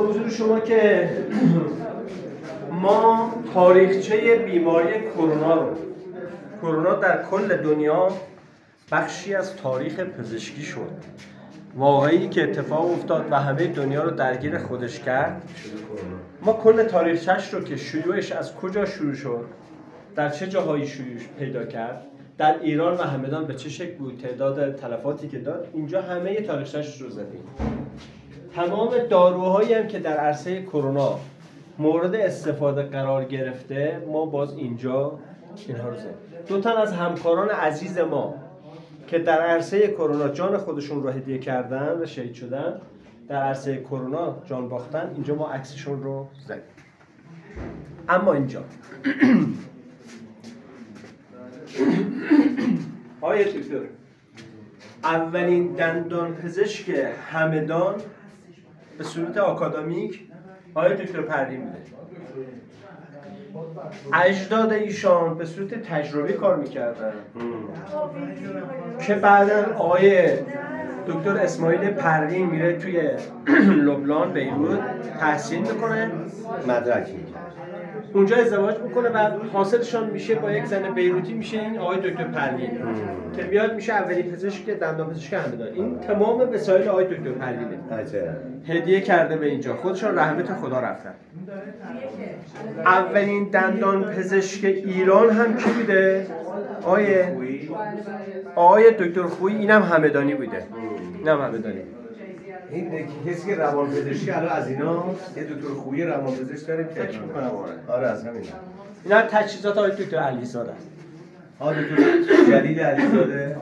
حضور شما که ما تاریخچه بیماری کرونا در کل دنیا بخشی از تاریخ پزشکی شد. واقعی که اتفاق افتاد و همه دنیا رو درگیر خودش کرد. ما کل تاریخچه‌اش رو که شیوعش از کجا شروع شد، در چه جاهایی شیوع پیدا کرد، در ایران و همدان به چه شکل بود، تعداد تلفاتی که داد، اینجا همه تاریخچه‌اش رو زدیم. تمام داروهایی هم که در عرصه کرونا مورد استفاده قرار گرفته، ما باز اینجا اینها رو زدیم. دو تن از همکاران عزیز ما که در عرصه کرونا جان خودشون رو هدیه کردن و شهید شدن، در عرصه کرونا جان باختن، اینجا ما عکسشون رو زدیم. اما اینجا آقای دکتر، اولین دندان پزشک همدان به صورت آکادمیک آقای دکتر پروین بوده. اجداد ایشان به صورت تجربی کار میکردن که بعداً آقای دکتر اسماعیل پروین میره توی لبنان بیروت تحصیل میکنه، مدرک میگیره، اونجا ازدواج میکنه و حاصلشان میشه با یک زن بیروتی میشه این آقای دکتر پروین که میاد میشه اولین پزشک دندان پزشک همدان. این تمام وسایل آقای دکتر پروینه، هدیه کرده به اینجا، خودشان رحمت خدا رفتن. اولین دندان پزشک ایران هم کی بوده؟ آقای دکتر خویی، اینم همدانی بوده. اینم همدانی. این کسی که روانپزشکی الان از اینا یه دکتر خویی روانپزشک داریم که فکر می‌کنم آره از همین. اینا تجهیزات آقای دکتر علیزاده است. دکتر جلیل علیزاده